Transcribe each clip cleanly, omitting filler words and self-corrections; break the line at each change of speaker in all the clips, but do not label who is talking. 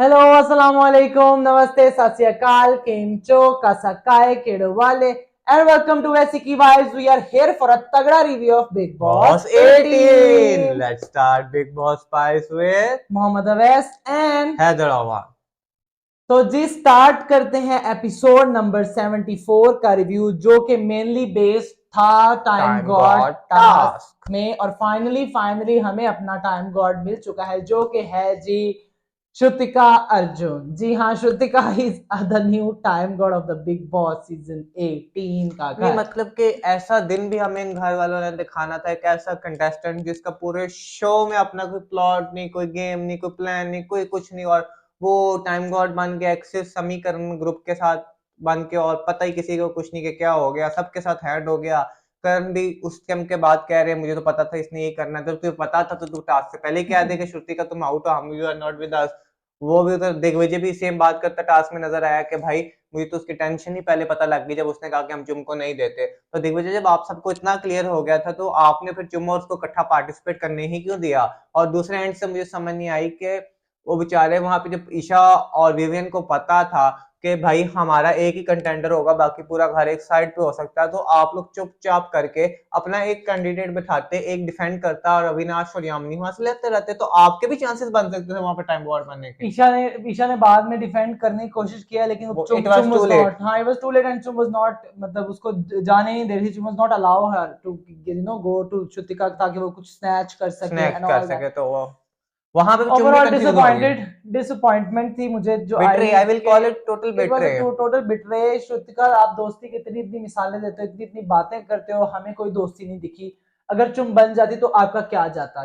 Hello अस्सलाम वालेकुम नमस्ते सत श्री अकाल केमचो कासाकाय केड़ोवाले and welcome to Vesiki Vibes. We are here for a तगड़ा review of Big Boss
Boss 18.
18.
Let's start Big Boss Spice with
Mohammad Awais and
Heather Awan.
तो जी स्टार्ट करते हैं एपिसोड नंबर 74 का रिव्यू जो कि मेनली बेस्ड था time
Time
God
God
task
Task.
में और फाइनली हमें अपना टाइम गॉड मिल चुका है जो कि है जी श्रुतिका अर्जुन. जी हाँ, Shrutika is the new time God of the big boss season 18 का
नहीं
घर.
मतलब कि ऐसा दिन भी हमें इन घर वालों ने दिखाना था, एक ऐसा कंटेस्टेंट जिसका पूरे शो में अपना कोई प्लॉट नहीं, कोई गेम नहीं, कोई प्लान नहीं, कोई कुछ नहीं, और वो टाइम गॉड बन के एक्सेस समीकरण ग्रुप के साथ बन के, और पता ही किसी को कुछ नहीं कि क्या हो गया, सबके साथ हैड हो गया. करण भी उस टाइम के बाद कह रहे मुझे तो पता था इसने ये करना है, तो तुझे पता था तो तू टास्क से पहले कह दे कि श्रुति का तुम आउट हो, हम you are not with us. वो भी उधर दिग्विजय भी सेम बात करता टास्क में नजर आया कि भाई मुझे तो उसकी टेंशन ही पहले पता लग गई जब उसने कहा कि हम चुम को नहीं देते. तो दिग्विजय जब आप सबको इतना क्लियर हो गया था तो आपने फिर चुम और उसको इकट्ठा पार्टिसिपेट करने ही क्यों दिया. और दूसरे एंड से मुझे समझ नहीं आई कि वो बेचारे वहां पे जब ईशा और विवियन को पता था कि भाई हमारा एक ही कंटेंडर होगा, बाकी पूरा घर एक साइड पे हो सकता है, तो आप लोग चुपचाप करके अपना एक कैंडिडेट बिठाते, एक डिफेंड करता और अविनाश और यामिनी वहां से लेते रहते, तो आपके भी चांसेस बन सकते थे वहां पे टाइम वॉर बनने के.
ईशा ने बाद में डिफेंड करने की कोशिश किया लेकिन
it was
Chum
too
was
late.
Not. हाँ, it was too late and Chum was not, मतलब उसको जाने नहीं दे रही. Chum was not allow her to go to Shrutika ताकि वो कुछ स्नैच कर सके
स्नैक
एंड
कर
ऑल दैट.
सके तो वो वहां पे भी चुम भी
ओवरऑल
कंफ्यूज होगी.
डिसअपॉइंटमेंट थी मुझे जो
बिट्रे,
आई
आई विल
कि
call it total
it was
betray.
A total betray. Shrutika, आप दोस्ती की इतनी इतनी मिसालें देते हो, इतनी इतनी बातें करते हो, हमें कोई दोस्ती नहीं दिखी. अगर तुम बन जाती तो आपका क्या जाता.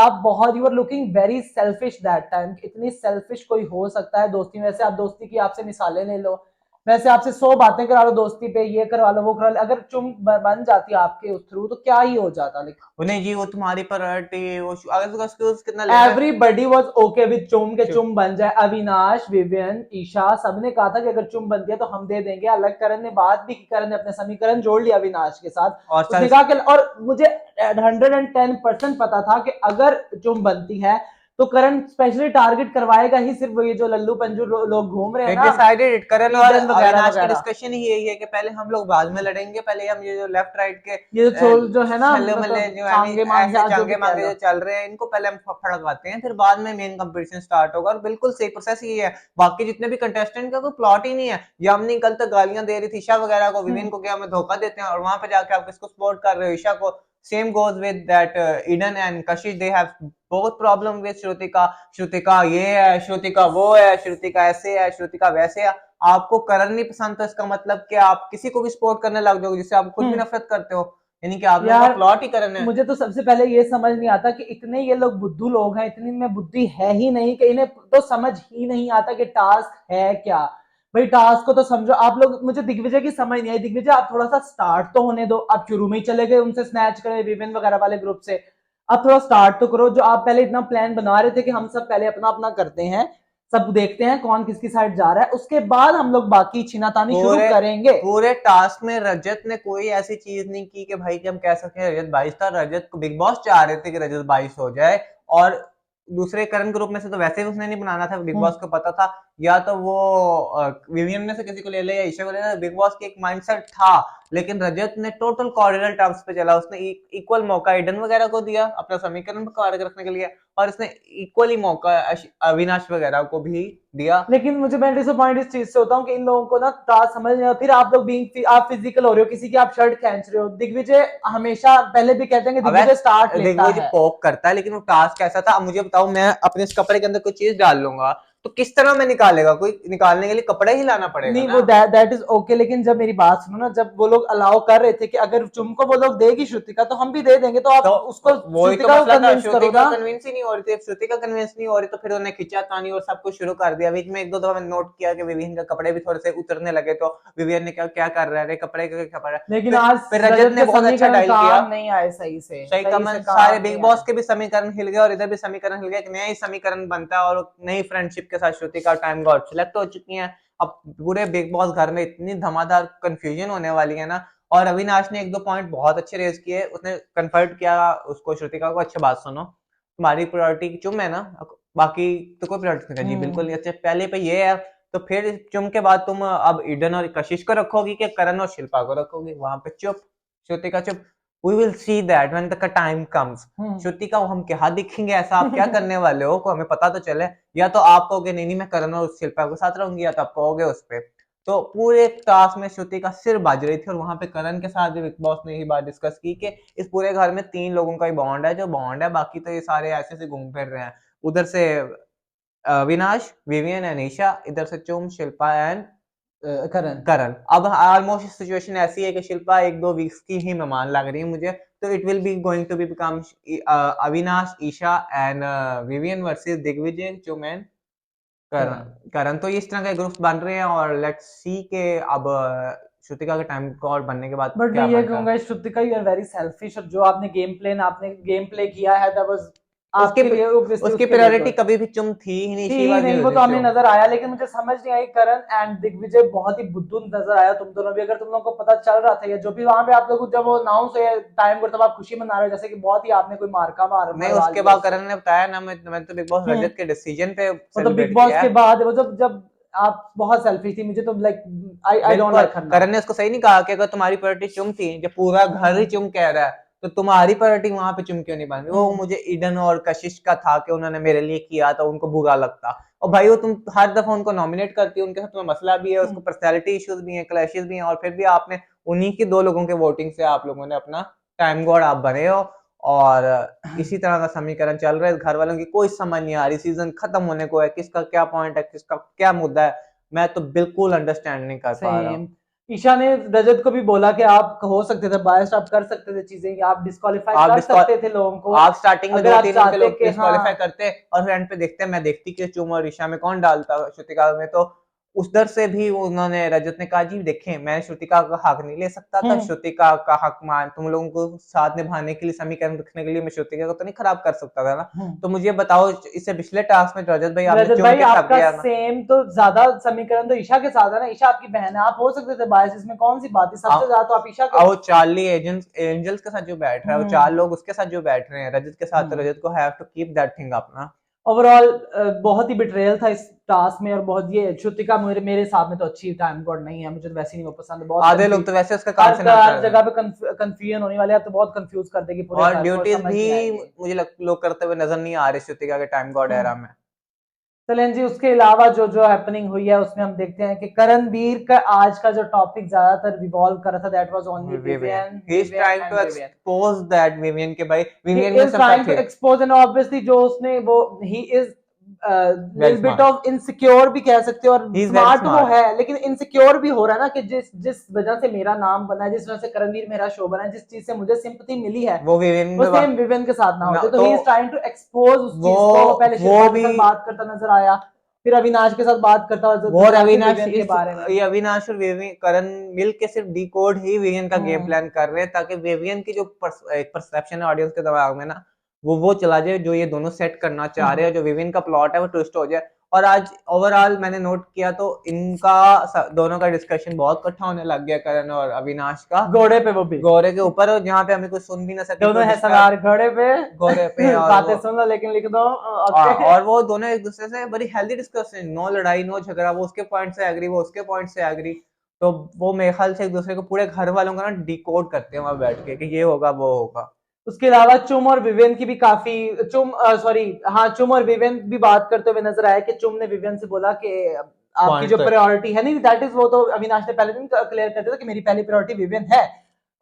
आप बहुत you are looking very selfish that time. इतनी सेल्फिश कोई हो सकता है दोस्ती में? वैसे आप दोस्ती की आपसे मिसालें ले लो, वैसे आपसे 100 बातें करा लो दोस्ती पे, ये करवा लो वो करा लो. अगर तुम बन जाती आपके थ्रू तो क्या ही हो जाता.
उन्हें जी वो तुम्हारी प्रायोरिटी, वो अगर उसका स्किल्स कितना लेना है.
एवरीबडी वॉज ओके विद चुम के चुम बन जाए. अविनाश, विवियन, ईशा सबने कहा था कि अगर चुम बनती है तो हम दे देंगे. अलग करण ने बात भी की, करण ने अपने समीकरण जोड़ लिया अविनाश के साथ.
और
उसने कहा कि और मुझे 110% पता था कि अगर चुम बनती है तो करण स्पेशली टारगेट करवाएगा ही सिर्फ ये जो लल्लू पंजू लोग घूम रहे हैं ना,
डिसाइडेड इट, करण और
ईडन वगैरह
अविनाश की
वगैरह.
डिस्कशन ही यही है कि पहले हम लोग बाद में लड़ेंगे, पहले हम ये जो लेफ्ट राइट के
ये जो है ना,
छल्ले मल्ले
मतलब
जो है
चांगे मांगे
ऐसे
आज जो भी
चांगे
कह
मांगे
लो.
जो चल रहे हैं इनको पहले हम फड़कवाते हैं, फिर बाद में मेन कंपटीशन स्टार्ट होगा. और बिल्कुल सही प्रोसेस ये है. बाकी जितने भी कंटेस्टेंट का कोई प्लॉट ही नहीं है. यामिनी कल तक गालियां दे रही थी ईशा वगैरह को, विविन को क्या हमें धोखा देते हैं, और वहां पे जाके आप किसको सपोर्ट कर रहे हो, ईशा को. Same goes with that Eden and Kashish, they have बहुत प्रॉब्लम विद श्रुतिका. श्रुतिका ये है, श्रुतिका वो है, श्रुतिका ऐसे है, श्रुतिका वैसे है. आपको करण नहीं पसंद तो इसका मतलब कि आप किसी को भी सपोर्ट करने लग जाओगे जिससे आप खुद भी नफरत करते हो, यानी कि आप लोगों का
यार
प्लॉट ही करण है.
मुझे तो सबसे पहले ये समझ नहीं आता कि इतने ये लोग बुद्धू लोग हैं, इतनी में बुद्धि है ही नहीं कि इन्हें तो समझ ही नहीं आता कि टास्क है क्या. भाई टास्क को तो समझो आप लोग. मुझे दिग्विजय की समझ नहीं आई. दिग्विजय आप थोड़ा सा स्टार्ट तो होने दो. आप शुरू में ही चले गए उनसे स्नैच करे विवेन वगैरह वाले ग्रुप से. अब थोड़ा स्टार्ट तो करो. जो आप पहले इतना प्लान बना रहे थे कि हम सब पहले अपना अपना करते हैं, सब देखते हैं कौन किसकी साइड जा रहा है, उसके बाद हम लोग बाकी छीनातानी शुरू
पूरे
करेंगे.
पूरे टास्क में रजत ने कोई ऐसी चीज नहीं की कि भाई कि हम कह सकते हैं रजत 22 था. रजत को बिग बॉस चाह रहे थे कि रजत 22 हो जाए, और दूसरे करण ग्रुप में से तो वैसे भी उसने नहीं बनाना था, बिग बॉस को पता था या तो वो विवियन में से किसी को ले ले या ईशा को ले ले. बिग बॉस की एक माइंडसेट था, लेकिन रजत ने टोटल कॉर्डिनल टर्म्स पे चला. उसने इक्वल मौका ईडन वगैरह को दिया अपना समीकरण पर कार्य रखने के लिए, और इसने इक्वली मौका अविनाश वगैरह को भी दिया.
लेकिन मुझे मैं डिसअपॉइंट इस चीज से होता हूँ कि इन लोगों को ना टास्क समझ नहीं आता. फिर आप लोग आप फिजिकल हो रहे हो, किसी की आप शर्ट खींच रहे हो. दिग्विजय हमेशा पहले भी कहते हैं कि दिग्विजय स्टार्ट लेता
दिग्विजय
है.
पोक करता है, लेकिन वो टास्क ऐसा था. अब मुझे बताओ, मैं अपने इस कपड़े के अंदर कोई चीज डाल लूंगा तो किस तरह में निकालेगा कोई, निकालने के लिए कपड़ा ही लाना पड़ेगा
नहीं
ना.
वो दैट इज ओके, लेकिन जब मेरी बात सुनो ना, जब वो लोग अलाउ कर रहे थे कि अगर तुमको वो लोग देगी श्रुतिका तो हम भी दे देंगे, तो आप
तो
उसको
वही तो
श्रुतिका को
मसला था,
कन्विंस करो
श्रुतिका
ना.
कन्विंस ही नहीं हो रही थी. श्रुतिका कन्विंस नहीं हो रही तो फिर उन्होंने खिंचा तानी और सब कुछ शुरू कर दिया. बीच में एक दो दफा मैंने नोट किया कि विवियन के कपड़े भी थोड़े से उतरने लगे, तो विवियन ने क्या क्या कर रहा है, कपड़े का कपड़ा.
लेकिन
फिर
आज
फिर रजत
रजत
ने
के
बहुत अच्छा
समीकरण
डायल किया.
काम नहीं आए सही से.
सही
सही से
कमन सारे
काम
बिग
नहीं
बॉस
आए.
के भी समीकरण हिल गए और इधर भी समीकरण हिल गया. एक नया ही समीकरण बनता है और नई फ्रेंडशिप के साथ श्रुतिका टाइम गॉड सिलेक्ट हो चुकी हैं. अब पूरे बिग बॉस घर में इतनी धमाधम कंफ्यूजन होने वाली है ना. और अविनाश ने एक दो पॉइंट बहुत अच्छे रेज किए, उसने कन्फर्ट किया उसको, श्रुतिका को. अच्छी बात सुनो, तुम्हारी प्रायोरिटी चुम है ना, बाकी तो कोई प्रायोरिटी नहीं था जी, बिल्कुल नहीं। अच्छा पहले पे ये है, तो फिर चुम के बाद तुम अब ईडन और कशिश को रखोगी कि करण और शिल्पा को रखोगी? वहां पे चुप, श्रुतिका चुप। We will see that when the time comes. Shrutika हम क्या दिखेंगे, ऐसा आप क्या करने वाले हो, को हमें पता तो चले। या तो आप कहोगे नहीं नहीं मैं करण और शिल्पा के साथ रहूंगी, या तो आप कहोगे उस पे। तो पूरे टास्क में श्रुतिका सिर बाज रही थी, और वहां पे करण के साथ भी बिग बॉस ने यही बात डिस्कस की कि इस पूरे घर में 3 लोगों का ही बॉन्ड है जो बॉन्ड है, बाकी तो ये सारे ऐसे से घूम फिर रहे हैं। उधर से अविनाश, विवियन, अनीशा, इधर से चुम, शिल्पा एंड
करण।
करण। अब ऑलमोस्ट सिचुएशन ऐसी है कि शिल्पा 1-2 वीक्स की ही मेहमान लग रही है मुझे, तो it will be going to be become Avinash, Eisha and Vivian versus Digvijay, Chum and करण। करण तो इस तरह के ग्रुप्स बन रहे हैं, और लेट्स सी के अब श्रुतिका के टाइम कॉल बनने के बाद
बट
क्या
मैं ये
बनता है।
कहूंगा Shrutika you are very selfish, और जो आपने गेम प्ले किया है दैट वाज
उसकी
आपके लिए obviously
उसकी
उसके लिए
प्रायोरिटी
good
कभी भी चुम थी ही नहीं,
थी
शी
ही
वाज
नहीं, वो तो
यूजिंग
हमें
चुम।
नजर आया, लेकिन मुझे समझ नहीं आई करण एंड दिग्विजय बहुत ही बुद्धू नजर आया तुम दोनों भी। अगर तुम लोगों को पता चल रहा था या जो भी वहां पे आप लोग जब वो अनाउंस हुआ टाइम को, तब आप खुशी मना रहे हो जैसे कि बहुत ही आपने कोई मार्का
नहीं,
मरवा
उसके
दिया
बाद
उससे।
करण ने बताया ना, मैं तो बिग बॉस रजत के डिसीजन पे
वो तो बिग
सेलिब्रेट
बॉस
किया
के
है।
बाद वो जब जब आप बहुत सेल्फिश थी, मुझे तो लाइक आई डोंट
बिल्कुल,
लाइक हर नाउ।
करण ने उसको सही नहीं कहा कि अगर तुम्हारी प्रायोरिटी चुम थी, जब पूरा घर ही चुम कह रहा है, तो तुम्हारी प्रायोरिटी वहां पे चुम क्यों नहीं बन रही? वो मुझे ईडन और कशिश का था कि उन्होंने मेरे लिए किया था, उनको बुरा लगता। और भाई वो तुम हर दफा उनको नॉमिनेट करती हो, उनके साथ तुम्हें मसला भी है, उसको पर्सनैलिटी इश्यूज भी हैं, क्लैशेस भी हैं, और फिर भी आपने उन्हीं की 2 लोगों के वोटिंग से आप लोगों ने अपना टाइम गॉड आप बने हो। और इसी तरह का समीकरण चल रहा है, घर वालों की कोई समझ नहीं आ रही, सीजन खत्म होने को है, किसका क्या पॉइंट है, किसका क्या मुद्दा है, मैं तो बिल्कुल अंडरस्टैंड नहीं कर पा रहा हूँ।
सेम। ईशा ने रजत को भी बोला कि आप हो सकते थे बायस्ड, आप कर सकते थे चीजें, आप डिस्क्वालीफाई
आप
कर
डिस्क्वा
सकते थे लोगों को
आप स्टार्टिंग में
अगर आप
2-3 उनके
चाहते
लोग
कि
डिस्क्वालीफाई
हाँ।
करते, और फिर एंड पे देखते मैं देखती कि चुम और ईशा में कौन डालता श्रुतिका में, तो उस दर से भी उन्होंने रजत ने कहा जी देखें मैं श्रुतिका का हक नहीं ले सकता था, श्रुतिका का हक मान तुम लोगों को साथ निभाने के लिए, समीकरण रखने के लिए मैं श्रुतिका को तो नहीं खराब कर सकता था ना। तो मुझे बताओ, इससे पिछले टास्क में रजत भाई आपने
रजत
चुम
भाई
के थक
आपका
गया ना।
सेम तो ज्यादा समीकरण तो ईशा के साथ है ना, ईशा आपकी बहन है, आप हो सकते थे बायस, इसमें कौन सी बात है, सबसे ज्यादा तो आप ईशा के।
वो चार्ली एंजल्स के साथ जो बैठ रहा है, वो 4 लोग उसके साथ जो बैठ रहे हैं रजत के साथ, तो रजत को have to keep that thing अपना।
ओवरऑल बहुत ही बिट्रेयल था इस टास्क में, और बहुत ये श्रुतिका मेरे हिसाब में तो अच्छी टाइम गॉड नहीं है, मुझे तो वैसे नहीं वो पसंद है, बहुत
आधे लोग तो वैसे उसका काम से ना
हर
कर रहे
जगह
हैं,
पे कंफ्यूजन होने वाले है, तो बहुत कंफ्यूज कर देगी पूरे
और
घर को और
ड्यूटीज
समझ
भी
नहीं आएगी।
मुझे लोग करते हुए नजर नहीं आ रहे श्रुतिका के टाइम गॉड एरा में।
चलें जी, उसके अलावा जो जो हैपनिंग हुई है उसमें हम देखते हैं कि करणवीर का आज का जो टॉपिक ज्यादातर रिवॉल्व कर रहा था, that was only
Vivian,
Vivian
ही is
Vivian
trying to
and Vivian.
Expose that Vivian के भाई,
He
विवियन में
is
सबका
trying to
थे
expose, and obviously जो उसने वो he is
very
little bit
smart,
of insecure भी कह सकते हो, और
ही इज वेरी
स्मार्ट वो
स्मार्ट।
है, लेकिन इनसिक्योर भी हो रहा है ना कि जिस जिस वजह से मेरा नाम बना है, जिस वजह से करणवीर मेरा शो बना है, जिस चीज से मुझे सिंपैथी मिली है,
वो विवियन
वो
में
सेम विवेन के साथ ना हो
ना,
जाए, तो
तो
ही इज ट्राइंग टू एक्सपोज उस
वो
चीज को। वो पहले
वो
शिल्पा के
भी
साथ बात करता नजर आया, फिर अविनाश के साथ बात करता हुआ
वो
नजर आया, फिर
अविनाश
विवेन के बारे में।
ये अविनाश और विवियन करण मिल के सिर्फ डिकोड ही विवियन का गेम प्लान कर रहे हैं, ताकि विवियन की जो एक परसेप्शन है ऑडियंस के दिमाग में ना, वो चला जाए जो ये दोनों सेट करना चाह रहे हैं, जो विवियन का प्लॉट है वो ट्विस्ट हो जाए। और आज ओवरऑल मैंने नोट किया तो इनका दोनों का डिस्कशन बहुत इकट्ठा होने लग गया, करण और अविनाश का
घोड़े पे, वो भी
गौरे के ऊपर, जहाँ पे हमें कोई सुन भी ना सके,
दोनों
कोई
है
डिस्टर्ब
सवार घोड़े पे
गौरे पे, और
बातें
वो
सुन लो लेकिन लिख दो ओके।
और वो दोनों एक दूसरे से बड़ी हेल्दी डिस्कशन, नो लड़ाई नो झगड़ा, वो उसके पॉइंट से एग्री, वो उसके पॉइंट से एग्री। तो वो मेरे ख्याल से एक दूसरे को पूरे घर वालों का ना डिकोड करते हैं वहां बैठ के कि ये होगा वो होगा।
उसके अलावा चुम और विवेन की भी काफी सॉरी हाँ, चुम और विवेन भी बात करते हुए नजर आया कि चुम ने विवेन से बोला कि आपकी
पॉइंट
जो
तो
प्रायोरिटी है, नहीं दैट इज, वो तो अविनाश ने पहले दिन क्लियर कर दिया था कि मेरी पहली प्रायोरिटी विवेन है,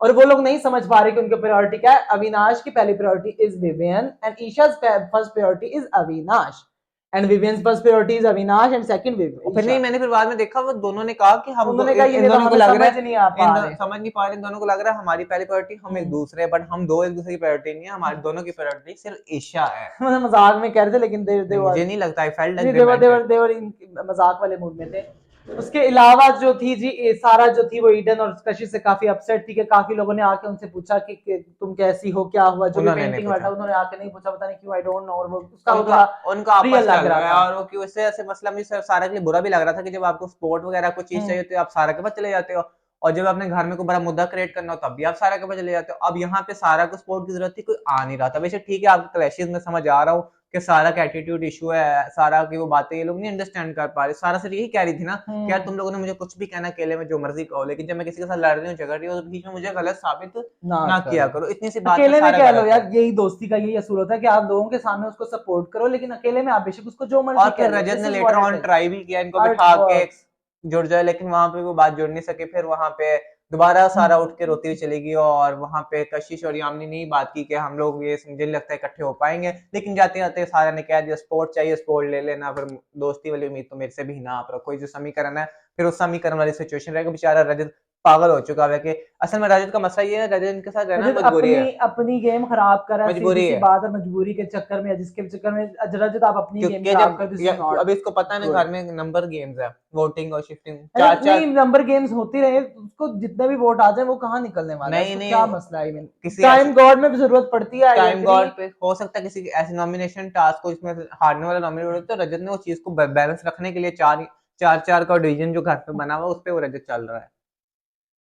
और वो लोग नहीं समझ पा रहे कि उनकी प्रायोरिटी क्या है। अविनाश की पहली प्रायोरिटी इज विवेन एंड ईशा's first priority is Avinash, and Vivian's first priority is Avinash and second
और फिर
ईशा।
नहीं, मैंने फिर बाद में देखा वो दोनों ने कहा कि हम
उन्होंने कहा ये
इन
नहीं तो
दोनों को
हमें
लग रहा
समझ
है,
नहीं आ पा रहे।
समझ नहीं पा रहे, इन दोनों को लग रहा है हमारी पहली प्रायोरिटी हम एक दूसरे, बट हम दो एक दूसरे की प्रायोरिटी नहीं है, हमारी दोनों की प्रायोरिटी सिर्फ ईशा है।
मतलब मजाक में कह रहे थे, लेकिन दे
मुझे नहीं लगता, आई फेल्ट लाइक
नहीं,
दे मेंट इट।
देवर मजाक वाले मूड में थे। उसके अलावा जो थी जी सारा जो थी वो ईडन और कशिश से काफी अपसेट थी कि काफी लोगों ने आके उनसे पूछा कि तुम कैसी हो, क्या हुआ, जो भी
उन्होंने नहीं
पेंटिंग
पूछा,
वाला उन्होंने आके नहीं पूछा, पता नहीं क्यों, आई डोंट नो, और वो उसका वो
उनका
थोड़ा
उनका आपस
रियल
चल
लग रहा
रहा है,
था।
और वो क्यों इससे ऐसे मसला मुझे सारा के लिए बुरा भी लग रहा था कि जब आपको स्पोर्ट वगैरह कुछ चीज चाहिए तो आप सारा के पास चले जाते हो, और जब अपने घर में कोई बड़ा मुद्दा क्रिएट करना हो तब भी आप सारा के ऊपर चले जाते हो। अब यहाँ पे सारा को सपोर्ट की जरूरत थी, कोई आ नहीं रहा था। वैसे ठीक है आपके क्लैशेस में समझ आ रहा हूँ कि सारा का एटीट्यूड इशू है, सारा की वो बातें ये लोग नहीं अंडरस्टैंड कर पा रहे। सारा से यही कह रही थी ना कि यार तुम लोगों ने मुझे कुछ भी कहना, अकेले में जो मर्जी कहो, लेकिन जब मैं किसी के साथ लड़ रही हूँ, झगड़ रही हूँ, तो बीच में मुझे गलत साबित ना किया करो। इतनी सी बात
अकेले में
सारा
कह लो
गलत
यार,
है।
यही दोस्ती का यही असूल होता है कि आप लोगों के सामने उसको सपोर्ट करो, लेकिन अकेले में आप बेशक उसको जो मर्जी
और
कह
फिर
लो।
रजत
दिस
ने
is
letter
what
on
it is,
try भी किया इनको
हाउ इट
बिठा के
वर्क्स।
जुड़ जाए, लेकिन वहां पे वो बात जुड़ नहीं सके। फिर वहां पे दोबारा सारा उठ के रोती हुई चली गई, और वहां पे कशिश और यामिनी ने ही बात की कि हम लोग ये मुझे नहीं लगता इकट्ठे हो पाएंगे। लेकिन जाते जाते सारा ने कह दिया स्पोर्ट चाहिए, स्पोर्ट ले लेना, फिर दोस्ती वाली उम्मीद तो मेरे से भी ना आप रखो। जो समीकरण है फिर उस समीकरण वाली सिचुएशन रहेगा। बेचारा रजत पागल हो चुका है कि असल में रजत का मसला ये है, रजत इनके साथ रहना
रजत
मजबूरी
अपनी
है।
अपनी गेम खराब कर रहा है, सीधी
मजबूरी
सी
है
बात है, मजबूरी के चक्कर में, जिसके चक्कर में रजत आप अपनी गेम
क्योंकि
खराब
जब
कर, दिस इज नॉट
अभी इसको पता है ना
गुड।
घर में नंबर गेम्स है, वोटिंग और शिफ्टिंग,
अरे
चार
नहीं,
चार।
नंबर गेम्स होती रहे, उसको जितने भी वोट आ जाए वो कहाँ निकलने वाला है,
नहीं
उसको
नहीं
क्या मसला है।
किसी
टाइम
ऐसे
गॉड में भी जरूरत पड़ती है, आई
टाइम
एग्री।
गॉड पे हो सकता है किसी ऐसे नॉमिनेशन टास्क को इसमें हारने वाला नॉमिनेट हो, तो रजत ने उस चीज को बैलेंस रखने के लिए चार चार चार का डिवीजन जो घर पे बना हुआ उस पे वो रजत चल रहा है।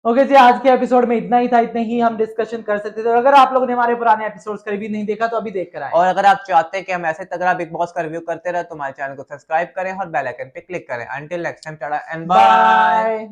ओके जी, आज के एपिसोड में इतना ही था, इतने ही हम डिस्कशन कर सकते थे। और अगर आप लोगों ने हमारे पुराने एपिसोड्स कभी भी नहीं देखा तो अभी देख कर आए।
और अगर आप चाहते हैं कि हम ऐसे तगड़ा बिग बॉस का रिव्यू करते रहे तो हमारे चैनल को सब्सक्राइब करें और बेल आइकन पे क्लिक करें। Until next time, tata and bye.
Bye.